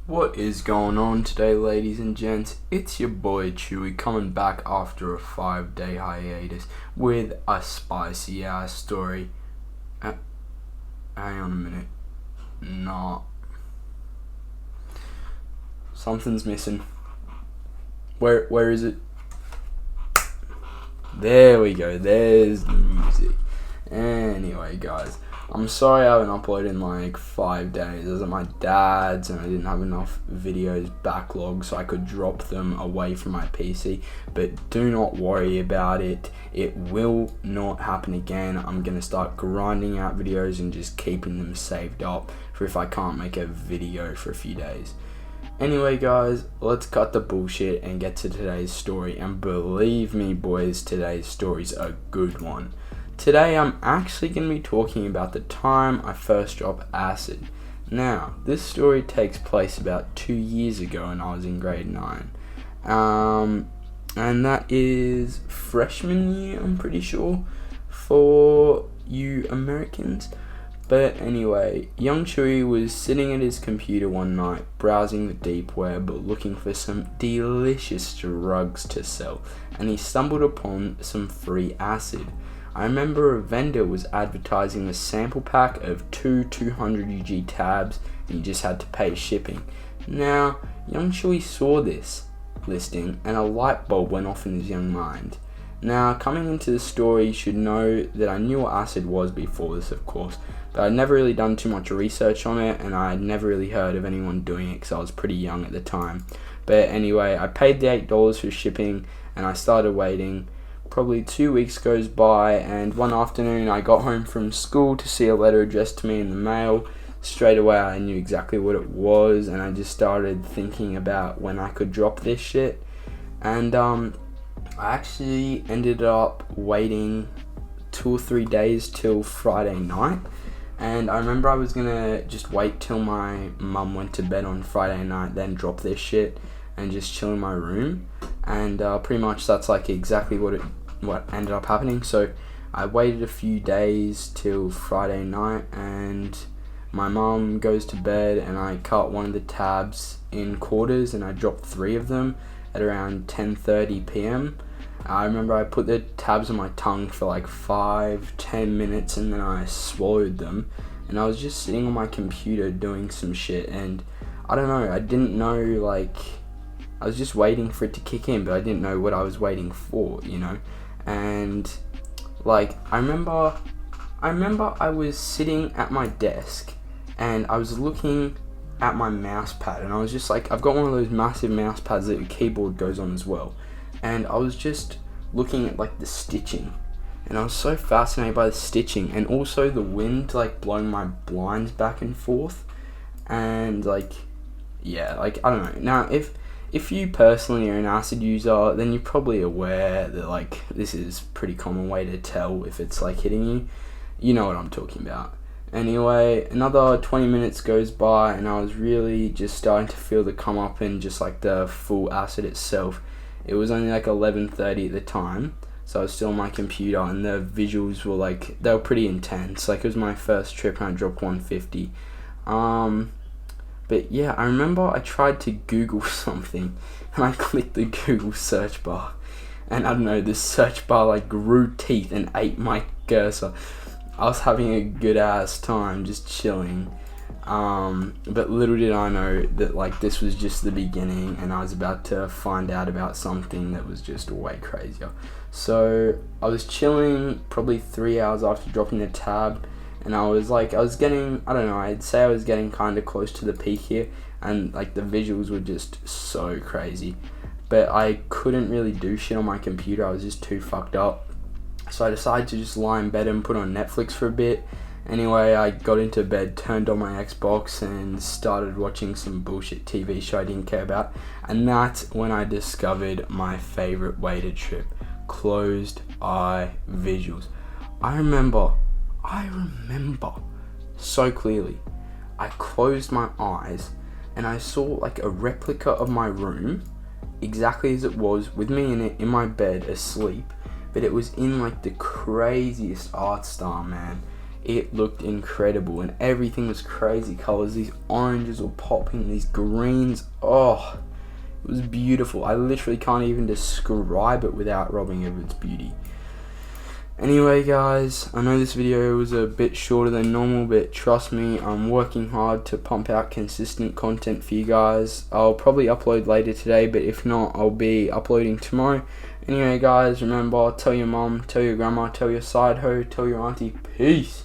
What is going on today, ladies and gents? It's your boy Chewy coming back after a 5-day hiatus with a spicy ass story. Hang on a minute. Nah. Something's missing. Where is it? There we go. There's the music. Anyway, guys. I'm sorry I haven't uploaded in like 5 days. I was at my dad's and I didn't have enough videos backlogged so I could drop them away from my PC. But do not worry about it. It will not happen again. I'm going to start grinding out videos and just keeping them saved up for if I can't make a video for a few days. Anyway, guys, let's cut the bullshit and get to today's story. And believe me, boys, today's story's a good one. Today I'm actually going to be talking about the time I first dropped acid. Now, this story takes place about 2 years ago when I was in grade 9. And that is freshman year, I'm pretty sure, for you Americans. But anyway, young Chewy was sitting at his computer one night, browsing the deep web, looking for some delicious drugs to sell, and he stumbled upon some free acid. I remember a vendor was advertising a sample pack of two 200 UG tabs and you just had to pay shipping. Now, young Chewy saw this listing and a light bulb went off in his young mind. Now, coming into the story, you should know that I knew what acid was before this, of course, but I'd never really done too much research on it and I'd never really heard of anyone doing it because I was pretty young at the time. But anyway, I paid the $8 for shipping and I started waiting. Probably 2 weeks goes by and one afternoon I got home from school to see a letter addressed to me in the mail. Straight away I knew exactly what it was and I just started thinking about when I could drop this shit. And I actually ended up waiting 2 or 3 days till Friday night. And I remember I was gonna just wait till my mum went to bed on Friday night, then drop this shit and just chill in my room. And pretty much that's like exactly what ended up happening. So I waited a few days till Friday night and my mum goes to bed and I cut one of the tabs in quarters and I dropped 3 of them at around 10:30 p.m. I remember I put the tabs on my tongue for like 5-10 minutes and then I swallowed them and I was just sitting on my computer doing some shit and I don't know, I didn't know, like, I was just waiting for it to kick in, but I didn't know what I was waiting for, you know. And like I remember I was sitting at my desk and I was looking at my mouse pad and I was just like, I've got one of those massive mouse pads that your keyboard goes on as well. And I was just looking at like the stitching and I was so fascinated by the stitching and also the wind like blowing my blinds back and forth. And like, yeah, like I don't know. Now if you personally are an acid user, then you're probably aware that like this is pretty common way to tell if it's like hitting you. You know what I'm talking about. Anyway, another 20 minutes goes by and I was really just starting to feel the come up and just like the full acid itself. It was only like 11:30 at the time, so I was still on my computer and the visuals were like, they were pretty intense. Like it was my first trip and I dropped 150. But yeah, I remember I tried to Google something and I clicked the Google search bar and I don't know, the search bar like grew teeth and ate my cursor. I was having a good ass time just chilling. But little did I know that like this was just the beginning and I was about to find out about something that was just way crazier. So I was chilling probably 3 hours after dropping the tab. And I was getting, I don't know, I'd say I was getting kind of close to the peak here. And like the visuals were just so crazy. But I couldn't really do shit on my computer. I was just too fucked up. So I decided to just lie in bed and put on Netflix for a bit. Anyway, I got into bed, turned on my Xbox and started watching some bullshit TV show I didn't care about. And that's when I discovered my favorite way to trip. Closed eye visuals. I remember so clearly. I closed my eyes and I saw like a replica of my room exactly as it was with me in it in my bed asleep, but it was in like the craziest art style, man. it looked incredible, and everything was crazy colors. These oranges were popping, these greens, oh, it was beautiful. I literally can't even describe it without robbing of its beauty. Anyway guys, I know this video was a bit shorter than normal, but trust me, I'm working hard to pump out consistent content for you guys. I'll probably upload later today, but if not, I'll be uploading tomorrow. Anyway guys, remember, tell your mom, tell your grandma, tell your side hoe, tell your auntie, peace.